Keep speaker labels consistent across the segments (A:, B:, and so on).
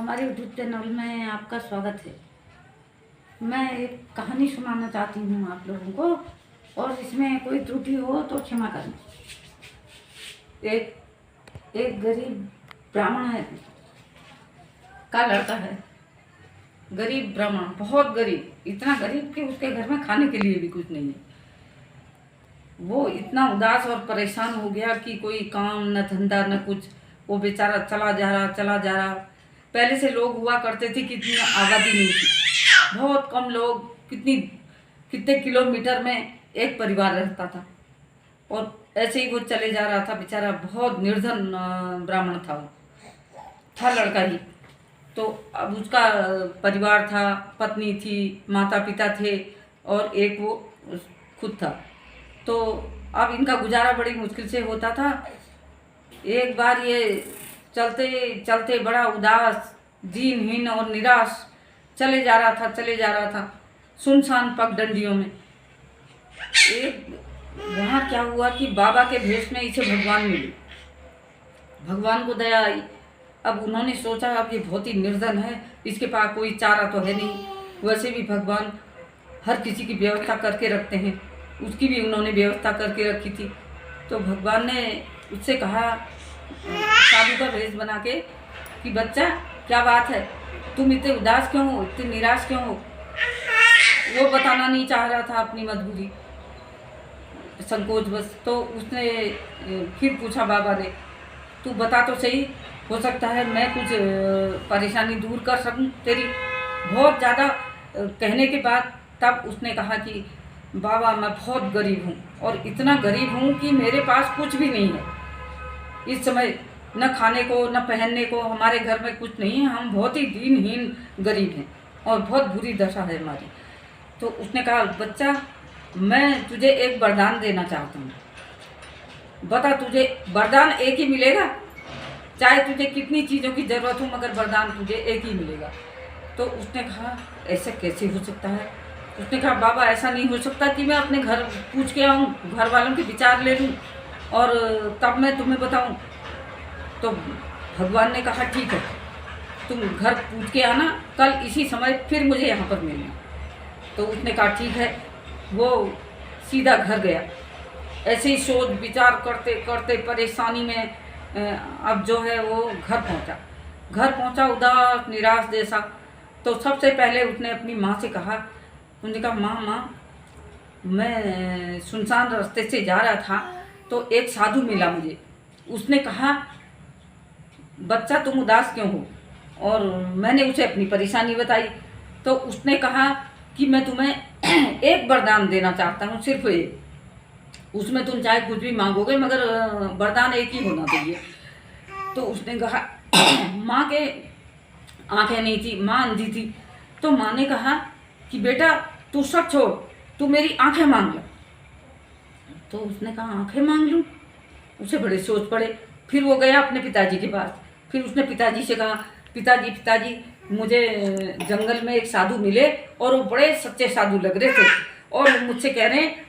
A: हमारे YouTube channel में आपका स्वागत है। मैं एक कहानी सुनाना चाहती हूँ आप लोगों को, और इसमें कोई त्रुटि हो तो क्षमा करना। एक एक गरीब ब्राह्मण है का लड़का है। गरीब ब्राह्मण, बहुत गरीब, इतना गरीब कि उसके घर में खाने के लिए भी कुछ नहीं है। वो इतना उदास और परेशान हो गया कि कोई काम न धंधा न कुछ। वो बेचारा चला जा रहा। पहले से लोग हुआ करते थे, कितनी आबादी नहीं थी, बहुत कम लोग, कितने किलोमीटर में एक परिवार रहता था। और ऐसे ही वो चले जा रहा था बेचारा। बहुत निर्धन ब्राह्मण था, वो था लड़का ही। तो अब उसका परिवार था, पत्नी थी, माता पिता थे और एक वो खुद था। तो अब इनका गुजारा बड़ी मुश्किल से होता था। एक बार ये चलते चलते बड़ा उदास, दीनहीन और निराश चले जा रहा था सुनसान पगडंडियों में। एक वहाँ क्या हुआ कि बाबा के भेष में इसे भगवान मिले। भगवान को दया आई। अब उन्होंने सोचा अब ये बहुत ही निर्धन है, इसके पास कोई चारा तो है नहीं। वैसे भी भगवान हर किसी की व्यवस्था करके रखते हैं, उसकी भी उन्होंने व्यवस्था करके रखी थी। तो भगवान ने उससे कहा साधु का भेष बना के कि बच्चा क्या बात है, तुम इतने उदास क्यों हो, इतने निराश क्यों हो। वो बताना नहीं चाह रहा था अपनी मजबूरी, संकोच बस। तो उसने फिर पूछा बाबा ने, तू बता तो सही, हो सकता है मैं कुछ परेशानी दूर कर सकूं तेरी। बहुत ज़्यादा कहने के बाद तब उसने कहा कि बाबा मैं बहुत गरीब हूँ, और इतना गरीब हूँ कि मेरे पास कुछ भी नहीं है इस समय। न खाने को न पहनने को हमारे घर में कुछ नहीं है। हम बहुत ही दीनहीन गरीब हैं और बहुत बुरी दशा है हमारी। तो उसने कहा बच्चा मैं तुझे एक वरदान देना चाहता हूँ, बता तुझे वरदान एक ही मिलेगा, चाहे तुझे कितनी चीज़ों की ज़रूरत हो, मगर वरदान तुझे एक ही मिलेगा। तो उसने कहा ऐसे कैसे हो सकता है। उसने कहा बाबा ऐसा नहीं हो सकता कि मैं अपने घर पूछ के आऊँ, घर वालों के विचार ले लूँ और तब मैं तुम्हें बताऊँ। तो भगवान ने कहा ठीक है, तुम घर पूछ के आना, कल इसी समय फिर मुझे यहाँ पर मिलना। तो उसने कहा ठीक है। वो सीधा घर गया। ऐसे ही सोच विचार करते करते परेशानी में अब जो है वो घर पहुँचा उदास निराश जैसा। तो सबसे पहले उसने अपनी माँ से कहा, उन्होंने कहा माँ मैं सुनसान रास्ते से जा रहा था तो एक साधु मिला मुझे। उसने कहा बच्चा तुम उदास क्यों हो, और मैंने उसे अपनी परेशानी बताई। तो उसने कहा कि मैं तुम्हें एक वरदान देना चाहता हूँ, सिर्फ एक। उसमें तुम चाहे कुछ भी मांगोगे, मगर वरदान एक ही होना चाहिए। तो उसने कहा माँ के आंखें नहीं थी, माँ अंधी थी। तो माँ ने कहा कि बेटा तू सब छोड़, तू मेरी आंखें मांग ले। तो उसने कहा आंखें मांग लूँ। उसे बड़े सोच पड़े। फिर वो गया अपने पिताजी के पास। फिर उसने पिताजी से कहा पिताजी मुझे जंगल में एक साधु मिले और वो बड़े सच्चे साधु लग रहे थे, और मुझसे कह रहे हैं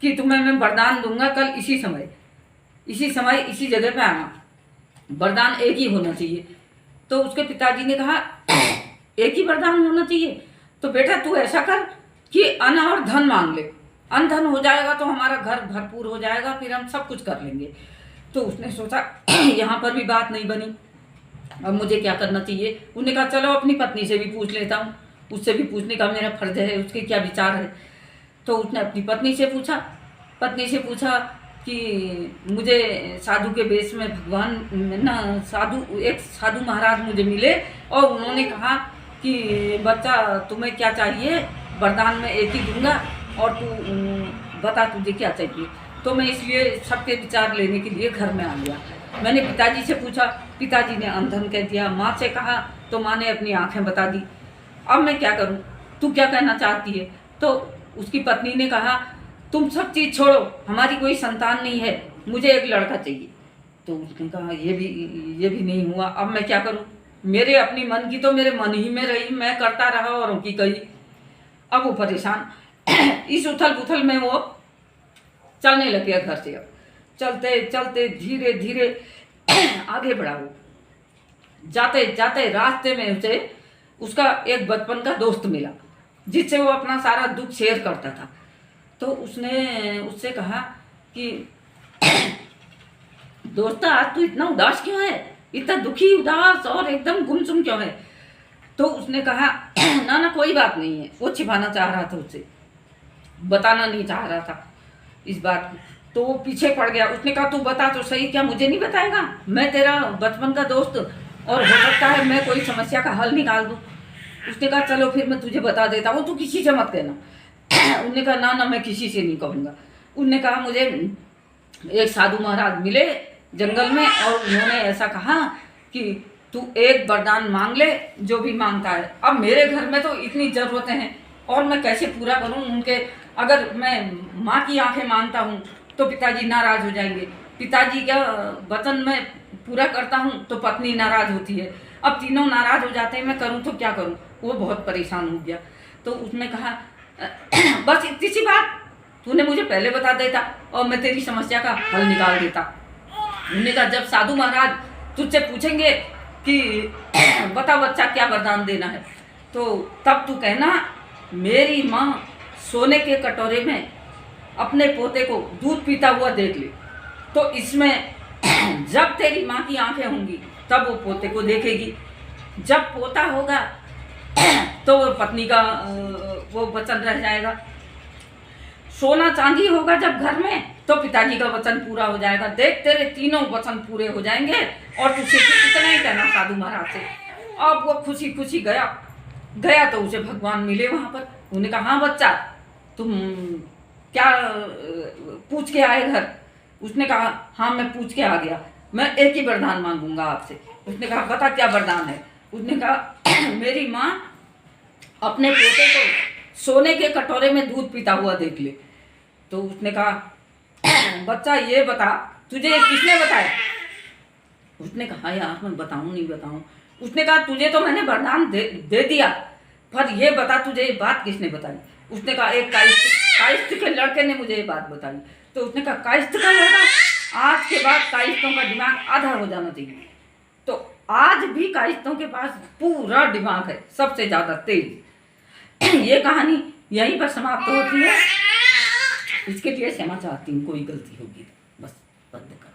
A: कि तुम्हें मैं वरदान दूंगा, कल इसी समय इसी जगह पे आना, वरदान एक ही होना चाहिए। तो उसके पिताजी ने कहा एक ही वरदान होना चाहिए, तो बेटा तू ऐसा कर कि अन्न और धन मांग ले। अन्न धन हो जाएगा तो हमारा घर भरपूर हो जाएगा, फिर हम सब कुछ कर लेंगे। तो उसने सोचा यहाँ पर भी बात नहीं बनी, अब मुझे क्या करना चाहिए। उन्होंने कहा चलो अपनी पत्नी से भी पूछ लेता हूँ, उससे भी पूछने का मेरा फर्ज है, उसके क्या विचार है। तो उसने अपनी पत्नी से पूछा कि मुझे साधु के वेश में एक साधु महाराज मुझे मिले, और उन्होंने कहा कि बच्चा तुम्हें क्या चाहिए, वरदान में एक ही दूंगा, और तू बता तुझे क्या चाहिए। तो मैं इसलिए सबके विचार लेने के लिए घर में आ गया। मैंने पिताजी से पूछा, पिताजी ने अंधन कह दिया। माँ से कहा तो माँ ने अपनी आंखें बता दी। अब मैं क्या करूँ, तू क्या कहना चाहती है। तो उसकी पत्नी ने कहा तुम सब चीज़ छोड़ो, हमारी कोई संतान नहीं है, मुझे एक लड़का चाहिए। तो उसने कहा ये भी नहीं हुआ, अब मैं क्या करूँ। मेरे अपनी मन की तो मेरे मन ही में रही, मैं करता रहा और उनकी कही। अब वो परेशान इस उथल पुथल में वो चलने लग गया घर से। अब चलते चलते धीरे धीरे आगे बढ़ा वो। जाते जाते रास्ते में उसे उसका एक बचपन का दोस्त मिला, जिससे वो अपना सारा दुख शेयर करता था। तो उसने उससे कहा कि दोस्त, आज तू इतना उदास क्यों है, इतना दुखी उदास और एकदम गुमसुम क्यों है? तो उसने कहा ना ना कोई बात नहीं है। वो छिपाना चाह रहा था, उससे बताना नहीं चाह रहा था इस बात को। तो वो पीछे पड़ गया। उसने कहा तू बता तो सही, क्या मुझे नहीं बताएगा? मैं तेरा बचपन का दोस्त, और हो सकता है मैं कोई समस्या का हल निकाल दूँ। उसने कहा चलो फिर मैं तुझे बता देता हूँ, तू किसी से मत कहना। उसने कहा ना ना मैं किसी से नहीं कहूँगा। उनने कहा मुझे एक साधु महाराज मिले जंगल में, और उन्होंने ऐसा कहा कि तू एक वरदान मांग ले, जो भी मांगता है। अब मेरे घर में तो इतनी ज़रूरतें हैं और मैं कैसे पूरा करूं उनके? अगर मैं माँ की आंखें मांगता हूं तो पिताजी नाराज़ हो जाएंगे, पिताजी का वचन मैं पूरा करता हूं तो पत्नी नाराज़ होती है। अब तीनों नाराज़ हो जाते हैं, मैं करूं तो क्या करूं? वो बहुत परेशान हो गया। तो उसने कहा बस इतनी सी बात तूने मुझे पहले बता देता और मैं तेरी समस्या का हल निकाल देता। उन्होंने कहा जब साधु महाराज तुझसे पूछेंगे कि बता बच्चा क्या वरदान देना है, तो तब तू कहना मेरी माँ सोने के कटोरे में अपने पोते को दूध पीता हुआ देख ले। तो इसमें जब तेरी माँ की आंखें होंगी तब वो पोते को देखेगी, जब पोता होगा तो वो पत्नी का वो वचन रह जाएगा। सोना चांदी होगा जब घर में तो पिताजी का वचन पूरा हो जाएगा। देख तेरे तीनों वचन पूरे हो जाएंगे और तू सिर्फ इतना ही कहना साधु महाराज से। अब वो खुशी खुशी गया तो उसे भगवान मिले वहां पर। उन्होंने कहा हाँ बच्चा, तुम क्या पूछ के आए घर? उसने कहा हाँ मैं पूछ के आ गया, मैं एक ही वरदान मांगूंगा आपसे। उसने कहा बता क्या वरदान है? उसने कहा मेरी माँ अपने पोते को सोने के कटोरे में दूध पीता हुआ देख ले। तो उसने कहा बच्चा ये बता तुझे किसने बताया? उसने कहा यार मैं बताऊं नहीं बताऊं। उसने कहा तुझे तो मैंने वरदान दे दिया, पर ये बता तुझे ये बात किसने बताई? उसने कहा एक कायस्थ के लड़के ने मुझे ये बात बताई। तो उसने कहा कायस्थ का लड़का? आज के बाद कायस्थों का दिमाग आधा हो जाना चाहिए। तो आज भी कायस्थों के पास पूरा दिमाग है, सबसे ज्यादा तेज। ये कहानी यहीं पर समाप्त होती है। इसके लिए क्षमा चाहती हूँ, कोई गलती होगी बस बंद कर।